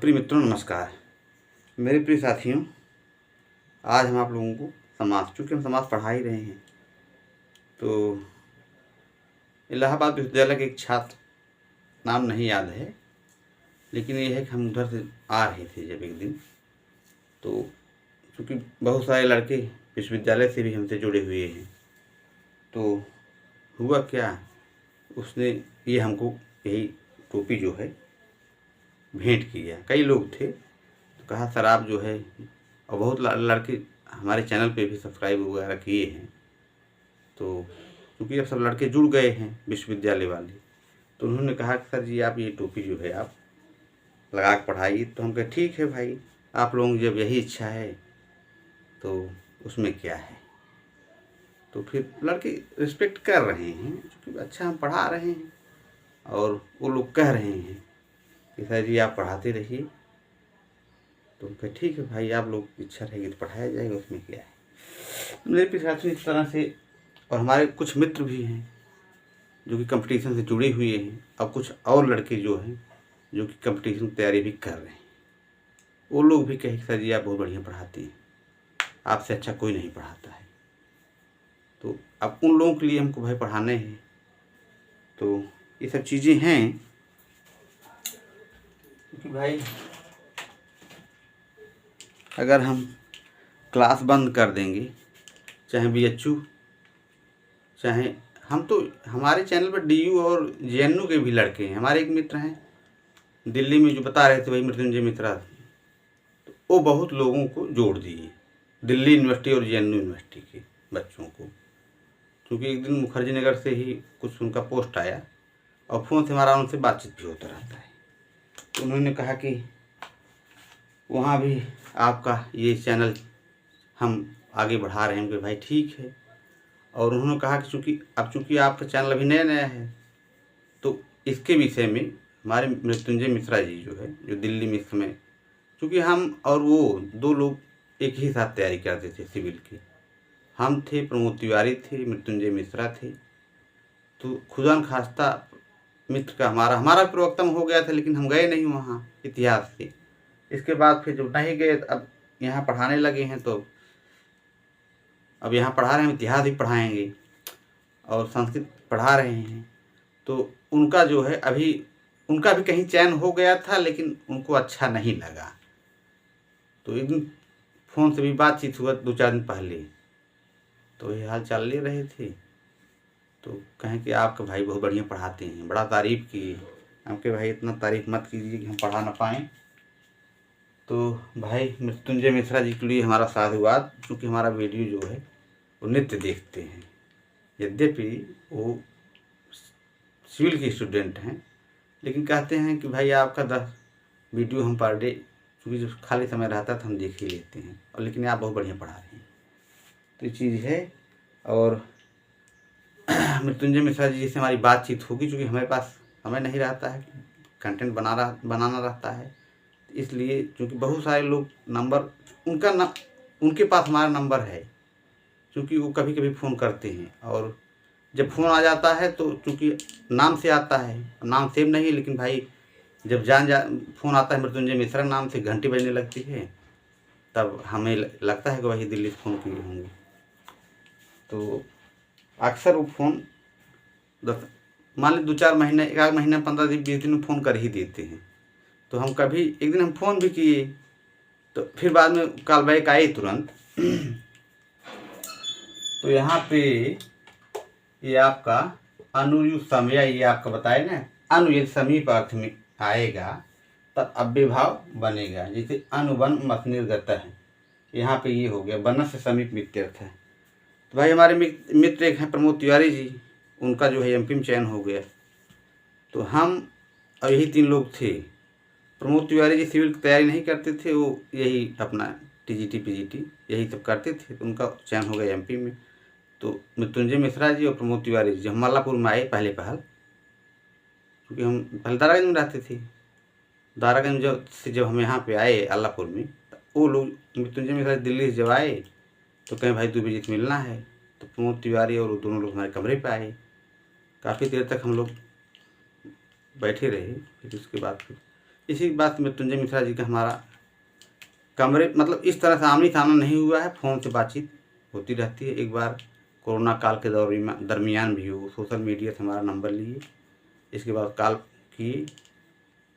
प्रिय मित्रों नमस्कार। मेरे प्रिय साथियों, आज हम आप लोगों को समाज, चूँकि हम समाज पढ़ा ही रहे हैं, तो इलाहाबाद विश्वविद्यालय के एक छात्र, नाम नहीं याद है, लेकिन ये है कि हम उधर से आ रहे थे जब एक दिन, तो चूँकि बहुत सारे लड़के विश्वविद्यालय से भी हमसे जुड़े हुए हैं, तो हुआ क्या, उसने ये हमको यही टोपी जो है भेंट किया। कई लोग थे, तो कहा सर आप जो है, और बहुत लड़के हमारे चैनल पे भी सब्सक्राइब वगैरह किए हैं, तो क्योंकि अब सब लड़के जुड़ गए हैं विश्वविद्यालय वाले, तो उन्होंने कहा कि सर जी आप ये टोपी जो है आप लगा के पढ़ाइए। तो हम कहे ठीक है भाई, आप लोगों की जब यही इच्छा है तो उसमें क्या है। तो फिर लड़के रिस्पेक्ट कर रहे हैं, क्योंकि अच्छा हम पढ़ा रहे हैं, और वो लोग कह रहे हैं कि सर जी आप पढ़ाते रहिए। तो उनका ठीक है भाई, आप लोग की इच्छा रहेगी तो पढ़ाया जाएगा, उसमें क्या है। मेरे पिछाड़ी इस तरह से, और हमारे कुछ मित्र भी हैं जो कि कंपटीशन से जुड़े हुए हैं, और कुछ और लड़के जो हैं जो कि कंपटीशन की तैयारी भी कर रहे हैं, वो लोग भी कहे सर जी आप बहुत बढ़िया पढ़ाते हैं, आपसे अच्छा कोई नहीं पढ़ाता है। तो अब उन लोगों के लिए हमको भाई पढ़ाने हैं, तो ये सब चीज़ें हैं कि भाई अगर हम क्लास बंद कर देंगे, चाहे BHU, चाहे हम, तो हमारे चैनल पर DU और JNU के भी लड़के हैं। हमारे एक मित्र हैं दिल्ली में जो बता रहे थे, वही मृत्युंजय मित्रा, तो वो बहुत लोगों को जोड़ दिए, दिल्ली यूनिवर्सिटी और JNU यूनिवर्सिटी के बच्चों को। क्योंकि एक दिन मुखर्जी नगर से ही कुछ उनका पोस्ट आया, और फ़ोन से हमारा उनसे बातचीत भी होता रहता है, तो उन्होंने कहा कि वहाँ भी आपका ये चैनल हम आगे बढ़ा रहे हैं। कि भाई ठीक है। और उन्होंने कहा कि चूँकि आपका चैनल अभी नया नया है, तो इसके विषय में हमारे मृत्युंजय मिश्रा जी जो है, जो दिल्ली में इस समय, चूँकि हम और वो दो लोग एक ही साथ तैयारी करते थे सिविल की, हम थे, प्रमोद तिवारी थे, मृत्युंजय मिश्रा थे। तो खुदा न खास्ता मित्र का हमारा प्रवक्ता हो गया था, लेकिन हम गए नहीं वहाँ इतिहास से। इसके बाद फिर जब नहीं गए, अब यहाँ पढ़ाने लगे हैं, तो अब यहाँ पढ़ा रहे हैं, इतिहास भी पढ़ाएंगे और संस्कृत पढ़ा रहे हैं। तो उनका जो है, अभी उनका भी कहीं चयन हो गया था, लेकिन उनको अच्छा नहीं लगा। तो एक दिन फ़ोन से भी बातचीत हुआ 2-4 दिन पहले, तो ये हाल चाल ले रहे थे, तो कहें कि आपके भाई बहुत बढ़िया पढ़ाते हैं, बड़ा तारीफ़ किए। हम कहे भाई इतना तारीफ़ मत कीजिए कि हम पढ़ा ना पाएँ। तो भाई मृत्युंजय मिश्रा जी के लिए हमारा साधुवाद, क्योंकि हमारा वीडियो जो है वो नित्य देखते हैं। यद्यपि वो सिविल के स्टूडेंट हैं, लेकिन कहते हैं कि भाई आपका 10 वीडियो हम पर डे, क्योंकि जो खाली समय रहता था हम देख ही लेते हैं, और लेकिन आप बहुत बढ़िया पढ़ा रहे हैं। तो ये चीज़ है। और मृत्युंजय मिश्रा जी से हमारी बातचीत होगी, क्योंकि हमारे पास समय नहीं रहता है, कंटेंट बनाना रहता है, इसलिए क्योंकि बहुत सारे लोग नंबर उनके पास हमारा नंबर है, क्योंकि वो कभी कभी फ़ोन करते हैं, और जब फ़ोन आ जाता है तो चूँकि नाम से आता है, नाम सेव नहीं, लेकिन भाई जब फ़ोन आता है मृत्युंजय मिश्रा नाम से, घंटी बजने लगती है, तब हमें लगता है कि वही दिल्ली से फ़ोन किए होंगे। तो अक्सर वो फ़ोन मान ली 2-4 महीने, 1 महीना, 15 दिन, 20 दिन में फ़ोन कर ही देते हैं। तो हम कभी एक दिन हम फ़ोन भी किए, तो फिर बाद में कॉल बैक आई तुरंत। तो यहाँ पे ये आपका अनुयु समय, ये आपका बताए ना, अनु यदि समीप अर्थ में आएगा तब अव्यभाव बनेगा, जैसे अनुबन मत निर्गत है, यहाँ पे ये हो गया, वन से समीप मित्यर्थ है। तो भाई हमारे मित्र एक हैं प्रमोद तिवारी जी, उनका जो है MP में चयन हो गया। तो हम और यही 3 लोग थे। प्रमोद तिवारी जी सिविल की तैयारी नहीं करते थे, वो यही अपना TGT PGT यही सब करते थे, तो उनका चयन हो गया MP में। तो मृत्युंजय मिश्रा जी और प्रमोद तिवारी जी हम मालापुर में आए पहले, क्योंकि हम पहले दारागंज में रहते थे। दारागंज से जब हम यहाँ पे आए अल्लापुर में, तो वो लोग मृत्युंजय मिश्रा दिल्ली से जब आए, तो कहें भाई 2 बजे से मिलना है। तो प्रमोद तिवारी और वो दोनों लोग हमारे कमरे पे आए, काफ़ी देर तक हम लोग बैठे रहे। फिर उसके बाद फिर इसी बात मृत्युंजय मिश्रा जी का हमारा कमरे मतलब इस तरह से आमने सामने नहीं हुआ है, फ़ोन से बातचीत होती रहती है। एक बार कोरोना काल के दरमियान भी वो सोशल मीडिया से हमारा नंबर लिए, इसके बाद कॉल किए,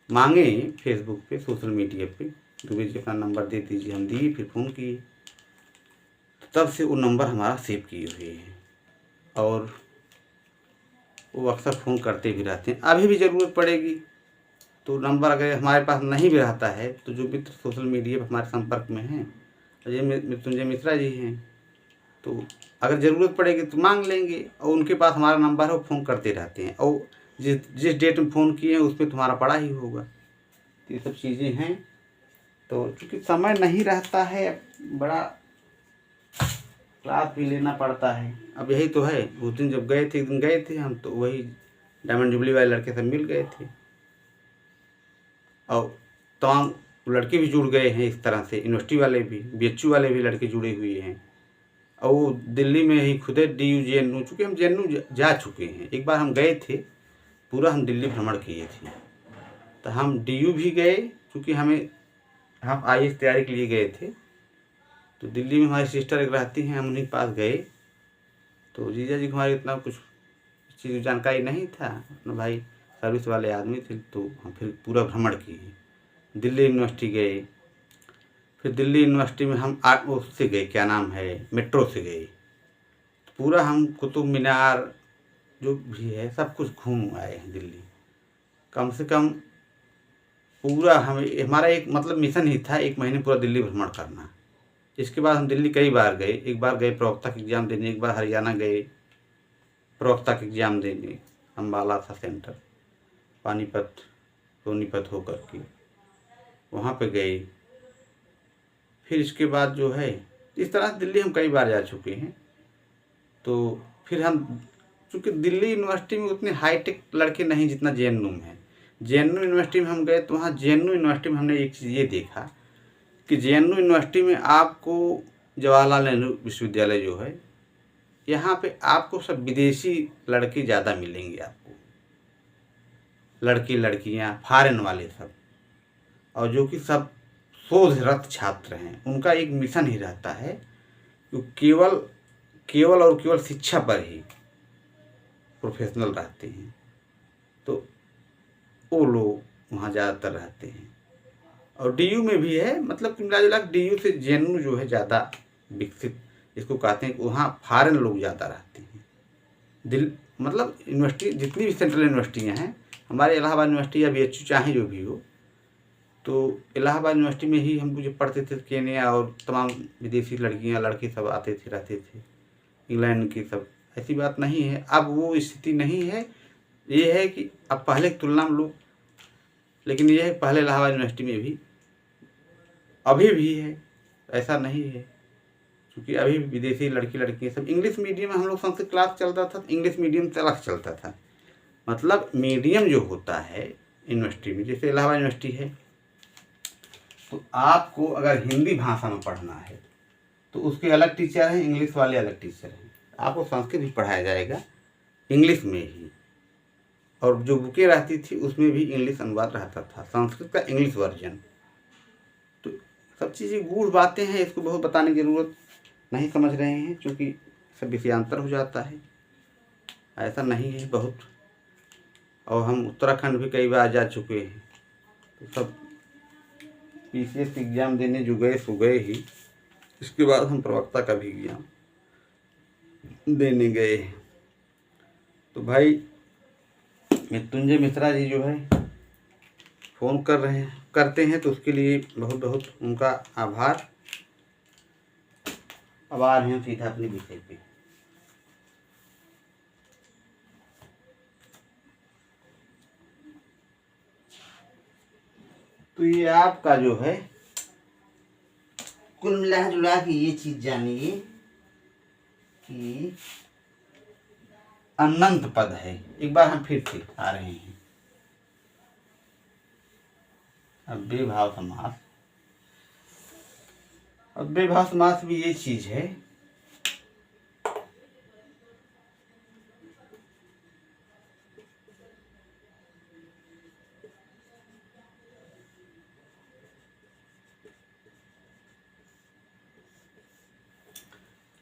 मांगे फेसबुक पे, सोशल मीडिया पे, दुबे जी अपना नंबर दे दीजिए, हम दिए, फिर फ़ोन किए, तब से वो नंबर हमारा सेव किए हुए हैं और वो अक्सर फ़ोन करते भी रहते हैं। अभी भी ज़रूरत पड़ेगी तो नंबर अगर हमारे पास नहीं भी रहता है तो जो मित्र सोशल मीडिया पर हमारे संपर्क में हैं, ये मृत्युंजय मिश्रा जी हैं, तो अगर ज़रूरत पड़ेगी तो मांग लेंगे और उनके पास हमारा नंबर है, वो फ़ोन करते रहते हैं और जिस डेट में फ़ोन किए हैं उस पर तुम्हारा पड़ा ही होगा। तो ये सब चीज़ें हैं। तो चूँकि समय नहीं रहता है, बड़ा क्लास भी लेना पड़ता है। अब यही तो है, उस दिन जब गए थे, एक दिन गए थे हम, तो वही डायमंड जुबली वाले लड़के सब मिल गए थे और तमाम लड़के भी जुड़ गए हैं इस तरह से, यूनिवर्सिटी वाले भी, बीएचयू वाले भी लड़के जुड़े हुए हैं। और वो दिल्ली में ही खुद DU JNU, चूँकि हम JNU जा चुके हैं, एक बार हम गए थे, पूरा हम दिल्ली भ्रमण किए थे। तो हम DU भी गए, चूँकि हम IAS तैयारी के लिए गए थे, तो दिल्ली में हमारी सिस्टर एक रहती हैं, हम उन्हीं के पास गए। तो जीजा जी को हमारे इतना कुछ चीज़ जानकारी नहीं था, अपना भाई सर्विस वाले आदमी थे, तो हम फिर पूरा भ्रमण किए। दिल्ली यूनिवर्सिटी गए, फिर दिल्ली यूनिवर्सिटी में हम उससे गए, क्या नाम है, मेट्रो से गए। पूरा हम कुतुब मीनार जो भी है सब कुछ घूम आए हैं दिल्ली। कम से कम पूरा हमारा एक मतलब मिशन ही था, 1 महीने पूरा दिल्ली भ्रमण करना। इसके बाद हम दिल्ली कई बार गए, एक बार गए प्रवक्ता का एग्ज़ाम देने, एक बार हरियाणा गए प्रवक्ता का एग्ज़ाम देने, अम्बाला था सेंटर, पानीपत सोनीपत होकर के वहाँ पे गए। फिर इसके बाद जो है, इस तरह से दिल्ली हम कई बार जा चुके हैं। तो फिर हम, चूँकि दिल्ली यूनिवर्सिटी में उतने हाईटेक लड़के नहीं जितना JNU में है। JNU यूनिवर्सिटी में हम गए तो वहाँ JNU यूनिवर्सिटी में हमने एक चीज़ ये देखा कि JNU यूनिवर्सिटी में आपको, जवाहरलाल नेहरू विश्वविद्यालय जो है, यहाँ पे आपको सब विदेशी लड़के ज़्यादा मिलेंगे आपको, लड़के लड़कियाँ फॉरेन वाले सब, और जो कि सब शोधरत छात्र हैं। उनका एक मिशन ही रहता है कि केवल और केवल शिक्षा पर ही प्रोफेशनल रहते हैं। तो वो लोग वहाँ ज़्यादातर रहते हैं और DU में भी है, मतलब कि मिला जुला DU से JNU जो है ज़्यादा विकसित, इसको कहते हैं कि वहाँ फॉरेन लोग ज़्यादा रहते हैं। मतलब यूनिवर्सिटी जितनी भी सेंट्रल यूनिवर्सिटियाँ हैं, हमारे इलाहाबाद यूनिवर्सिटी या BHU चाहे जो भी हो, तो इलाहाबाद यूनिवर्सिटी में ही हम जब पढ़ते थे, केन्या और तमाम विदेशी लड़कियाँ लड़के सब आते थे, रहते थे, इंग्लैंड की सब। ऐसी बात नहीं है, अब वो स्थिति नहीं है। ये है कि अब पहले की तुलना में लोग, लेकिन ये है पहले इलाहाबाद यूनिवर्सिटी में भी अभी भी है, ऐसा नहीं है, क्योंकि अभी भी विदेशी लड़की लड़कियाँ सब इंग्लिश मीडियम में, हम लोग संस्कृत क्लास चलता था, इंग्लिश मीडियम से अलग चलता था। मतलब मीडियम जो होता है यूनिवर्सिटी में, जैसे इलाहाबाद यूनिवर्सिटी है, तो आपको अगर हिंदी भाषा में पढ़ना है तो उसके अलग टीचर हैं, इंग्लिश वाले अलग टीचर हैं। आपको संस्कृत भी पढ़ाया जाएगा इंग्लिश में ही, और जो बुकें रहती थी उसमें भी इंग्लिश अनुवाद रहता था, संस्कृत का इंग्लिश वर्जन। तो सब चीज़ें गूढ़ बातें हैं, इसको बहुत बताने की ज़रूरत नहीं समझ रहे हैं, क्योंकि सब विषयांतर हो जाता है, ऐसा नहीं है बहुत। और हम उत्तराखंड भी कई बार जा चुके हैं, तो सब PCS एग्ज़ाम देने जो गए सो गए ही। इसके बाद हम प्रवक्ता का भी एग्ज़ाम देने गए। तो भाई मृत्युंजय मिश्रा जी जो है फ़ोन करते हैं, तो उसके लिए बहुत बहुत उनका आभार। अब आ रहे हैं सीधा अपने विषय पे। तो ये आपका जो है, कुल मिला जुला के ये चीज जानिए कि अनंत पद है। एक बार हम फिर से आ रहे हैं, अव्ययभाव समास। अव्ययभाव समास भी ये चीज है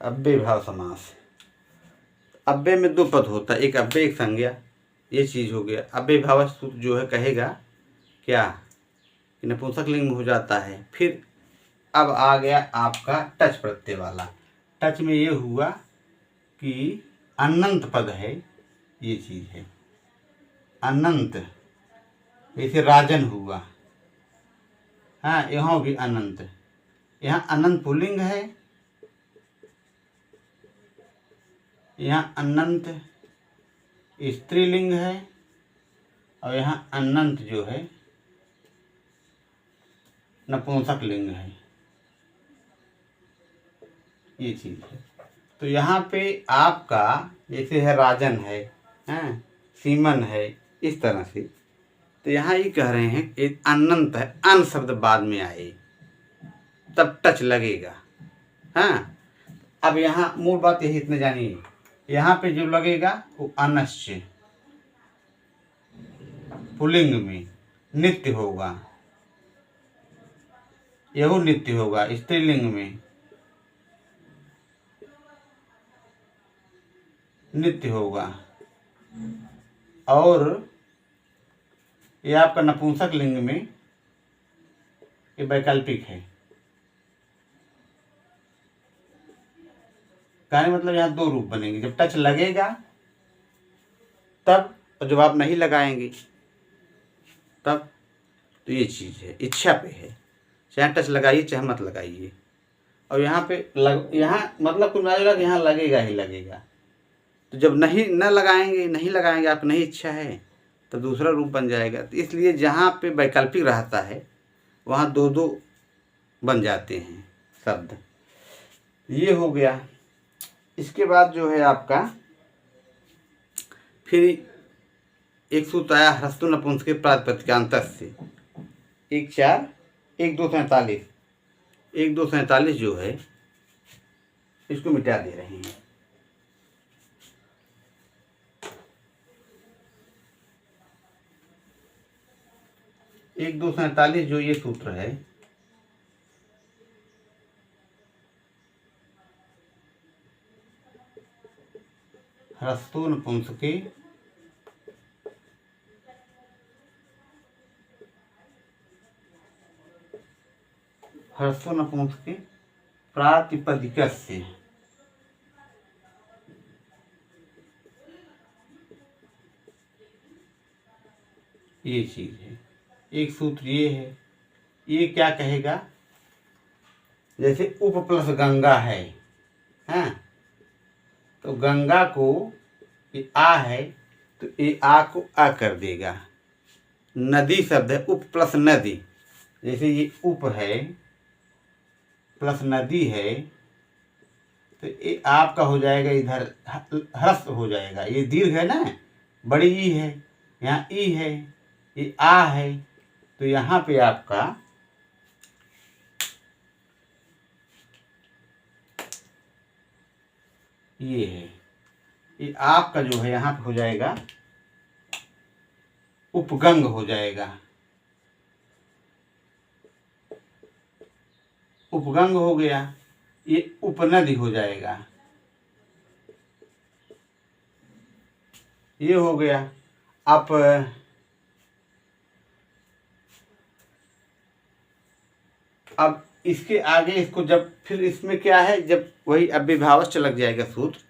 अव्यय भाव समास। अव्यय में दो पद होता है, एक अव्यय एक संज्ञा, ये चीज़ हो गया। अव्यय भाव सूत्र जो है कहेगा क्या कि नपुंसक लिंग में हो जाता है। फिर अब आ गया आपका टच प्रत्यय वाला। टच में ये हुआ कि अनंत पद है, ये चीज़ है अनंत। जैसे राजन हुआ, हाँ यहाँ भी अनंत। यहाँ अनंत पुल्लिंग है, यहाँ अनंत स्त्रीलिंग है, और यहाँ अनंत जो है नपुंसक लिंग है, ये चीज़ है। तो यहाँ पे आपका जैसे है राजन है, हैं सीमन है, इस तरह से। तो यहाँ ये कह रहे हैं एक अनंत है, अन शब्द बाद में आए तब टच लगेगा। हाँ, अब यहाँ मूल बात यही इतने जानिए, यहाँ पे जो लगेगा वो अनश्च पुल्लिंग में नित्य होगा, यह नित्य होगा। स्त्रीलिंग में नित्य होगा, और यह आपका नपुंसक लिंग में ये वैकल्पिक है। कहने मतलब यहाँ दो रूप बनेंगे, जब टच लगेगा तब, और जब आप नहीं लगाएंगे तब। तो ये चीज़ है, इच्छा पे है, चाहे टच लगाइए चाहे मत लगाइए। और यहाँ पे यहाँ मतलब कुछ मतलब यहाँ लगेगा ही लगेगा। तो जब नहीं लगाएंगे आपकी नहीं इच्छा है, तो दूसरा रूप बन जाएगा। तो इसलिए जहाँ पे वैकल्पिक रहता है वहाँ दो दो बन जाते हैं शब्द। ये हो गया। इसके बाद जो है आपका फिर एक सूत्र आया ह्रस्व नपुंसक प्रातिपदिकांत से 1-2-47 जो है इसको मिटा दे रहे हैं। एक 247 जो ये सूत्र है, ह्रस्व नपुंसके प्रातिपदिकस्य, ये चीज है। एक सूत्र ये है, ये क्या कहेगा, जैसे उप प्लस गंगा है, हाँ, तो गंगा को ये आ है तो ये आ को आ कर देगा। नदी शब्द है, उप प्लस नदी, जैसे ये उप है प्लस नदी है, तो ये आपका हो जाएगा इधर ह्रस्व हो जाएगा। ये दीर्घ है ना, बड़ी ई है, यहाँ ई है, ये आ है, तो यहाँ पे आपका ये है, ये आपका जो है यहाँ पे हो जाएगा उपगंग हो जाएगा। उपगंग हो गया, ये उपनदी हो जाएगा, ये हो गया। अब इसके आगे इसको जब फिर इसमें क्या है, जब वही अव्ययभावश्च लग जाएगा सूत्र,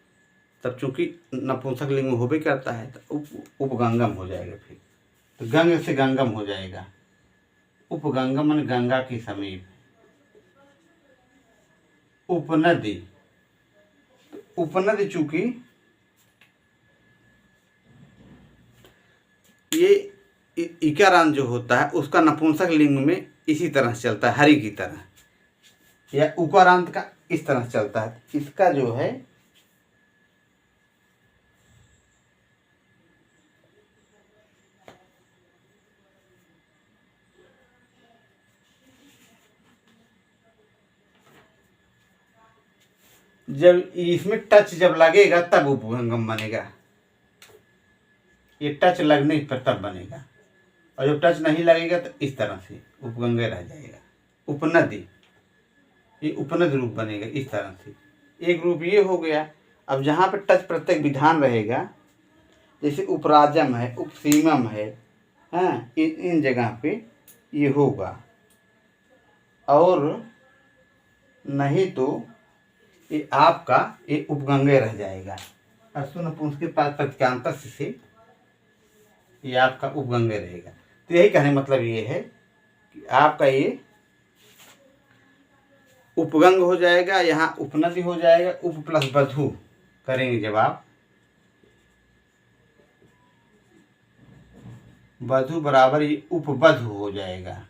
तब चूंकि नपुंसक लिंग में हो भी करता है तो उपगंगम हो जाएगा। फिर तो गंग से गंगम हो जाएगा, उपगंगम मन गंगा के समीप। उपनदी, तो उपनदी चूंकि ये इकारांत जो होता है उसका नपुंसक लिंग में इसी तरह से चलता है, हरि की तरह, या उकारांत का इस तरह से चलता है। इसका जो है जब इसमें टच जब लगेगा तब उपगंगम बनेगा, ये टच लगने पर तब बनेगा। और जब टच नहीं लगेगा तो इस तरह से उपगंगे रह जाएगा। उपनदी, ये उपनदी रूप बनेगा इस तरह से। एक ग्रुप ये हो गया। अब जहाँ पे टच प्रत्यय विधान रहेगा, जैसे उपराजम है, उपसीमम है, हाँ, इन जगह पे ये होगा। और नहीं तो ये आपका ये उपगंगे रह जाएगा। अश्व नपुंसक के पास प्रत्यांतर से ये आपका उपगंगे रहेगा। तो यही कहने मतलब ये है कि आपका ये उपगंग हो जाएगा, यहाँ उपनदी हो जाएगा। उप प्लस बधु करेंगे जब आप, बधु बराबर ये उपबधु हो जाएगा।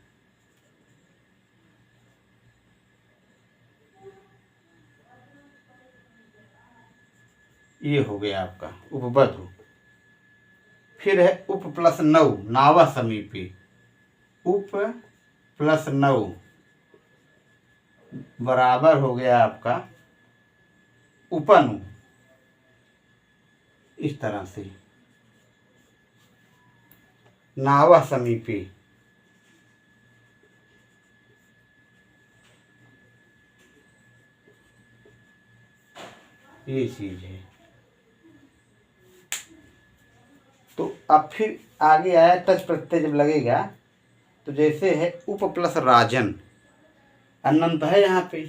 ये हो गया आपका उपबधु। फिर है उप प्लस नौ, नावा समीपी। उप प्लस नौ बराबर हो गया आपका उपनु। इस तरह से नावा समीपी। ये चीज है। तो अब फिर आगे आया टच प्रत्यय जब लगेगा, तो जैसे है उप प्लस राजन, अनंत है यहाँ पे।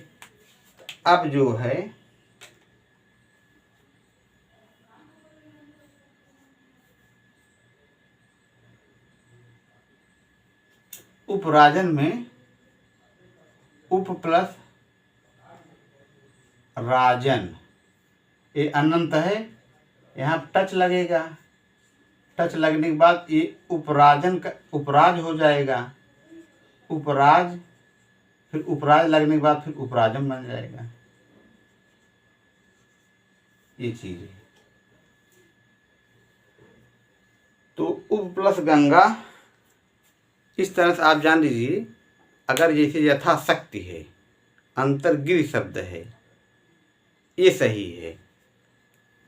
अब जो है उपराजन में उप प्लस राजन, ये अनंत है, यहाँ टच लगेगा। टच लगने के बाद ये उपराजन का उपराज हो जाएगा। उपराज, फिर उपराज लगने के बाद फिर उपराजम बन जाएगा। ये चीज है। तो उप प्लस गंगा, इस तरह से आप जान लीजिए। अगर जैसे यथाशक्ति है, अंतर्गिर शब्द है, ये सही है,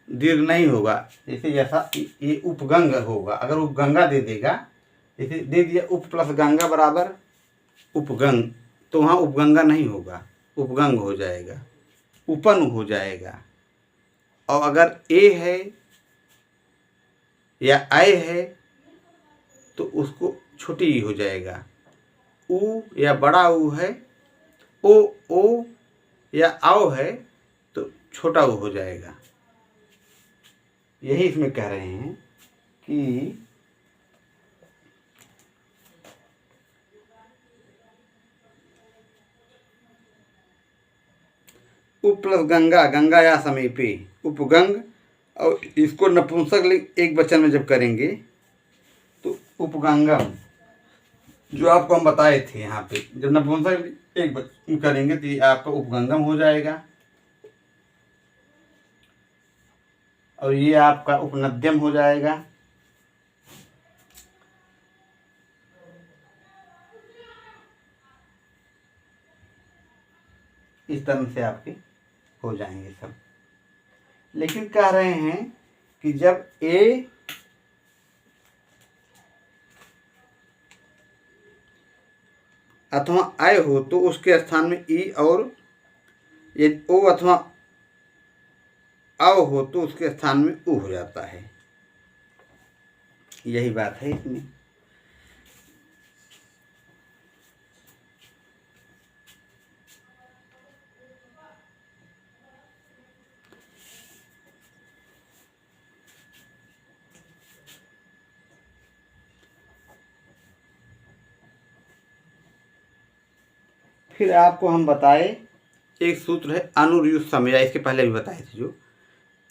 दीर्घ नहीं होगा। जैसे जैसा ये उपगंग होगा, अगर उपगंगा दे देगा, जैसे दे दिया उप प्लस गंगा बराबर उपगंग, तो वहाँ उपगंगा नहीं होगा, उपगंग हो जाएगा, उपन हो जाएगा। और अगर ए है या आय है तो उसको छोटी ई हो जाएगा। उ या बड़ा ऊ है, ओ या आओ है तो छोटा ऊ हो जाएगा। यही इसमें कह रहे हैं कि उप प्लस गंगा, गंगा या समीपे, उपगंग। और इसको नपुंसक एक वचन में जब करेंगे तो उपगंगम, जो आपको हम बताए थे यहाँ पे, जब नपुंसक एक वचन करेंगे तो ये आपका उपगंगम हो जाएगा। और ये आपका उपनद्यम हो जाएगा। इस तरह से आपके हो जाएंगे सब। लेकिन कह रहे हैं कि जब ए अथवा आय हो तो उसके स्थान में ई, और यदि ओ अथवा आओ हो तो उसके स्थान में उ हो जाता है। यही बात है इसमें। फिर आपको हम बताए एक सूत्र है अनुयुक्त समय, इसके पहले भी बताए थे, जो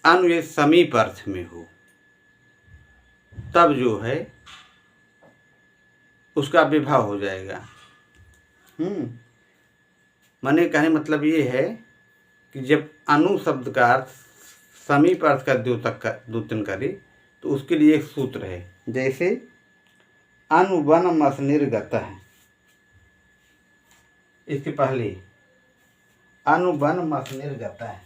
अनुयुक्त समीप अर्थ में हो तब जो है उसका विभाव हो जाएगा। माने कहने मतलब ये है कि जब अनु शब्द का अर्थ समीप अर्थ का द्योतन करे तो उसके लिए एक सूत्र है। जैसे अनुवन मस निर्गत है, इसके पहले अनुवन मस निर्गत है।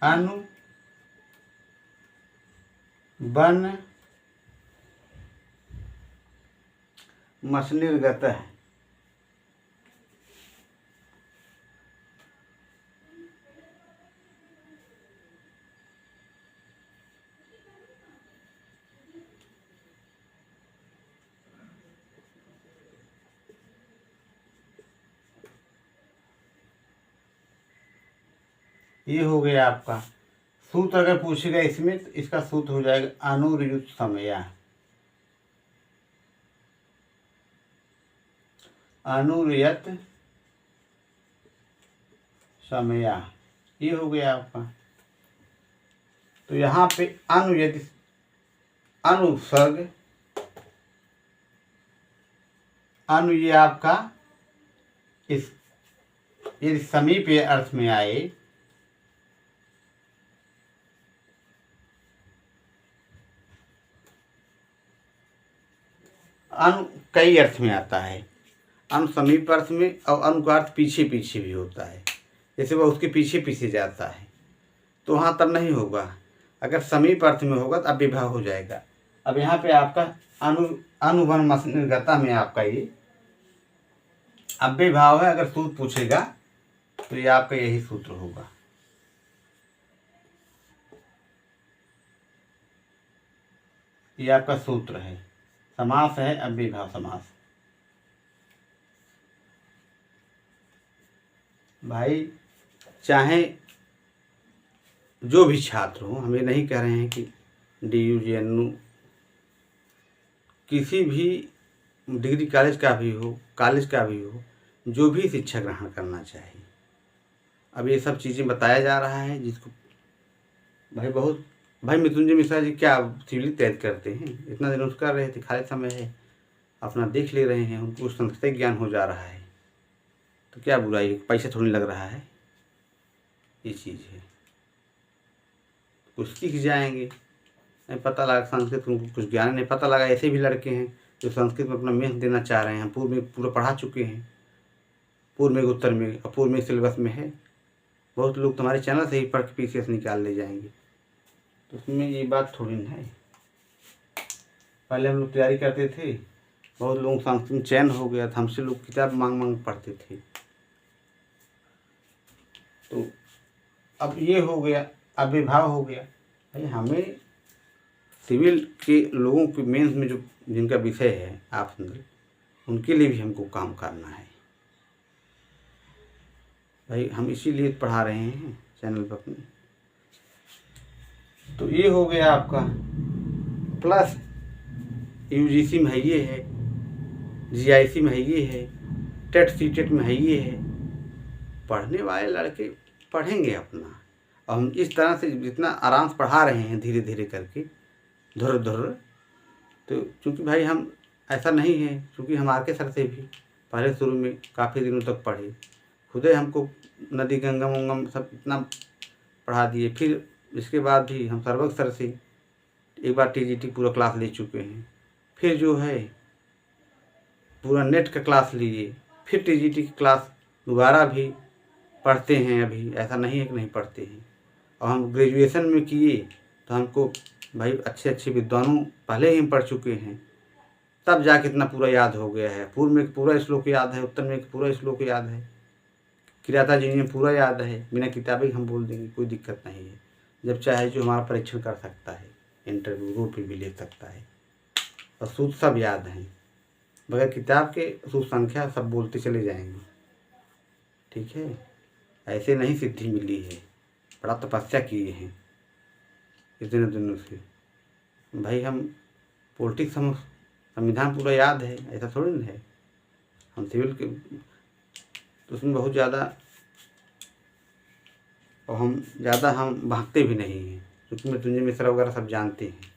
अनु वन मसनिर्गतः। ये हो गया आपका सूत्र। अगर पूछेगा इसमें तो इसका सूत्र हो जाएगा अनुरयुक्त समया। अनुरयत समया ये हो गया आपका। तो यहाँ पे अनु यदि अनुसर्ग अनु ये आपका इस यदि समीप अर्थ में आए अनु कई अर्थ में आता है। अनु समीप अर्थ में और अनु का अर्थ पीछे पीछे भी होता है। जैसे वह उसके पीछे पीछे जाता है तो वहाँ तब नहीं होगा। अगर समीप अर्थ में होगा तो अव्ययभाव हो जाएगा। अब यहाँ पे आपका अनुवन मसनिर्गता में आपका ये अव्ययभाव है। अगर सूत्र पूछेगा तो ये आपका यही सूत्र होगा। ये आपका सूत्र है। समास है अव्ययभाव समास। भाई चाहे जो भी छात्र हो, हम ये नहीं कह रहे हैं कि DU JNU किसी भी डिग्री कॉलेज का भी हो, कॉलेज का भी हो, जो भी शिक्षा ग्रहण करना चाहिए। अब ये सब चीज़ें बताया जा रहा है जिसको भाई मृत्युंजय मिश्रा जी क्या सिविल तैयारी करते हैं, इतना दिन उसका रहे थे, खाली समय है अपना देख ले रहे हैं, उनको संस्कृत ज्ञान हो जा रहा है तो क्या बुराई है, पैसा थोड़ी लग रहा है। ये चीज़ है, कुछ सीख जाएंगे। नहीं पता लगा संस्कृत उनको कुछ ज्ञान नहीं पता लगा। ऐसे भी लड़के हैं जो संस्कृत में अपना मेहनत देना चाह रहे हैं, पूर्व में पूरा पढ़ा चुके हैं, पूर्व में उत्तर में और पूर्व में सिलेबस में है। बहुत लोग तुम्हारे चैनल से ही पढ़ के PCS निकाल ले जाएंगे। तो उसमें ये बात थोड़ी ना है। पहले हम लोग तैयारी करते थे, बहुत लोग संस्कृत में चयन हो गया था, हमसे लोग किताब मांग मांग पढ़ते थे। तो अब ये हो गया, अव्ययभाव हो गया। भाई हमें सिविल के लोगों के मेंस में जो जिनका विषय है आप उनके लिए भी हमको काम करना है। भाई हम इसीलिए पढ़ा रहे हैं चैनल पर अपने। तो ये हो गया आपका। प्लस UGC में है ये है, GIC में है ये है, टेट CTET में है ये है। पढ़ने वाले लड़के पढ़ेंगे अपना। और हम इस तरह से जितना आराम से पढ़ा रहे हैं धीरे धीरे करके धुर धुर, तो चूँकि भाई हम ऐसा नहीं है, चूँकि हम आके सर से भी पहले शुरू में काफ़ी दिनों तक पढ़े, खुदे हमको नदी गंगम उंगम सब इतना पढ़ा दिए। फिर इसके बाद भी हम सर्वक सर से एक बार TGT पूरा क्लास ले चुके हैं, फिर जो है पूरा नेट का क्लास लिए, फिर TGT की क्लास दोबारा भी पढ़ते हैं। अभी ऐसा नहीं है कि नहीं पढ़ते हैं। और हम ग्रेजुएशन में किए तो हमको भाई अच्छे अच्छे विद्वानों पहले ही हम पढ़ चुके हैं, तब जाके इतना पूरा याद हो गया है। पूर्व में पूरा श्लोक याद है, उत्तर में पूरा श्लोक याद है, किराता जी में पूरा याद है। बिना किताबें हम बोल देंगे, कोई दिक्कत नहीं है। जब चाहे जो हमारा परीक्षण कर सकता है, इंटरव्यू रोड पे भी ले सकता है। और सूत्र सब याद हैं, बगैर किताब के सूत्र संख्या सब बोलते चले जाएंगे। ठीक है, ऐसे नहीं सिद्धि मिली है, बड़ा तपस्या किए हैं इतने दिनों से। भाई हम पॉलिटिक्स संविधान पूरा याद है, ऐसा थोड़ी ना है। हम सिविल के तो उसमें बहुत ज़्यादा, और हम ज़्यादा हम भागते भी नहीं हैं, क्योंकि मृत्युंजय मिश्रा वगैरह सब जानते हैं।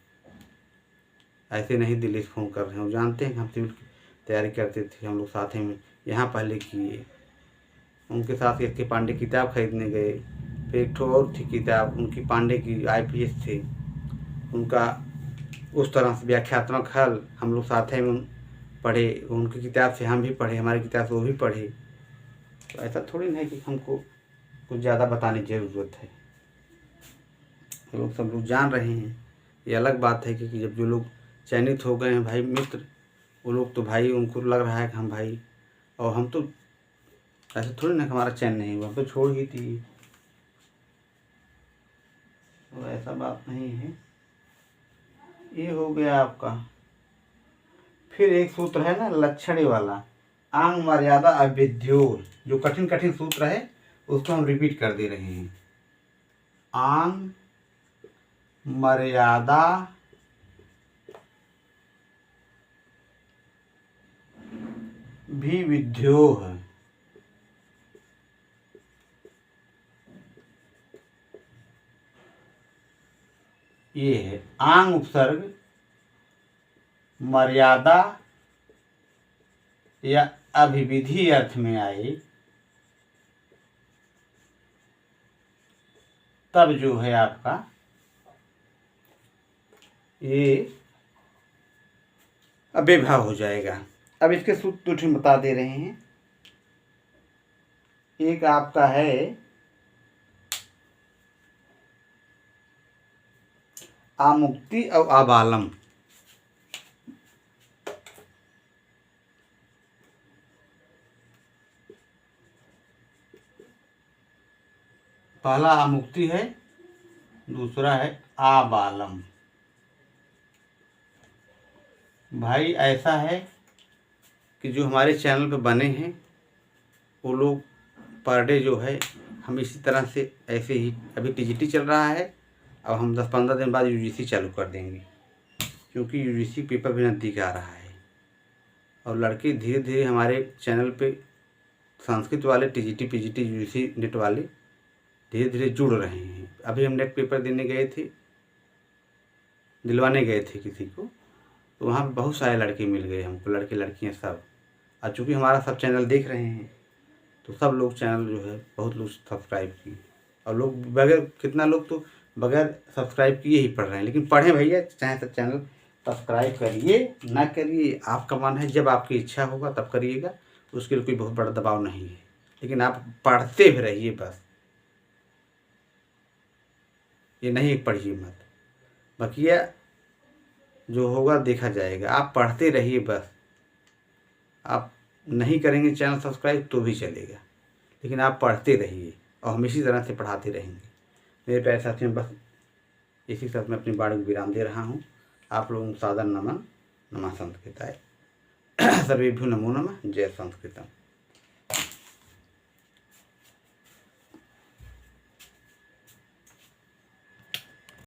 ऐसे नहीं दिल्ली से फ़ोन कर रहे हैं, वो जानते हैं कि हम सिविल की तैयारी करते थे। हम लोग साथ में यहाँ पहले किए, उनके साथ के पांडे किताब खरीदने गए। फिर एक और थी किताब उनकी, पांडे की IPS थे, उनका उस तरह से व्याख्यात्मक हल हम लोग साथ में पढ़े। उनकी किताब से हम भी पढ़े, हमारी किताब से वो भी पढ़े। तो ऐसा थोड़ी नहीं कि हमको कुछ ज़्यादा बताने की ज़रूरत है। लोग सब लोग जान रहे हैं। ये अलग बात है कि जब जो लोग चयनित हो गए हैं भाई मित्र, वो लोग तो भाई उनको लग रहा है कि हम भाई, और हम तो ऐसे थोड़ी ना हमारा चयन नहीं हुआ, हम तो छोड़ ही थी, तो ऐसा बात नहीं है। ये हो गया आपका। फिर एक सूत्र है ना लक्षणी वाला, आंग मर्यादा अविद्योर, जो कठिन कठिन सूत्र है उसको हम रिपीट कर दे रहे हैं। आंग मर्यादा भी विद्यो है। ये है आंग उपसर्ग मर्यादा या अभिविधि अर्थ में आए तब जो है आपका ये अव्ययभाव हो जाएगा। अब इसके सूत्र तो बता दे रहे हैं। एक आपका है आमुक्ति और आबालम। पहला आमुक्ति है, दूसरा है आबालम। भाई ऐसा है कि जो हमारे चैनल पे बने हैं वो लोग पर डे जो है हम इसी तरह से ऐसे ही, अभी टीजीटी चल रहा है, अब हम 10-15 दिन बाद यूजीसी चालू कर देंगे, क्योंकि यूजीसी पेपर भी नज़दीक आ रहा है। और लड़के धीरे धीरे हमारे चैनल पे संस्कृत वाले टीजीटी पीजीटी यूजीसी नेट वाले धीरे धीरे जुड़ रहे हैं। अभी हम नेट पेपर देने गए थे, दिलवाने गए थे किसी को, तो वहाँ बहुत सारे लड़के मिल गए हमको, लड़के लड़कियाँ सब। और चूँकि हमारा सब चैनल देख रहे हैं तो सब लोग चैनल जो है बहुत लोग सब्सक्राइब किए, और लोग बगैर, कितना लोग तो बगैर सब्सक्राइब किए ही पढ़ रहे हैं। लेकिन पढ़ें भैया, चाहे तो चैनल सब्सक्राइब करिए ना करिए, आपका मन है, जब आपकी इच्छा होगा तब करिएगा, उसके लिए कोई बहुत बड़ा दबाव नहीं है। लेकिन आप पढ़ते भी रहिए बस, ये नहीं पढ़िए मत, बकिया जो होगा देखा जाएगा। आप पढ़ते रहिए बस, आप नहीं करेंगे चैनल सब्सक्राइब तो भी चलेगा, लेकिन आप पढ़ते रहिए और हम इसी तरह से पढ़ाते रहेंगे। मेरे प्यारे साथियों, बस इसी साथ मैं अपनी बाणी को विराम दे रहा हूँ। आप लोगों को सादर नमन। नमः संस्कृताय। सर्वेभ्यो नमो नमः। जय संस्कृतम।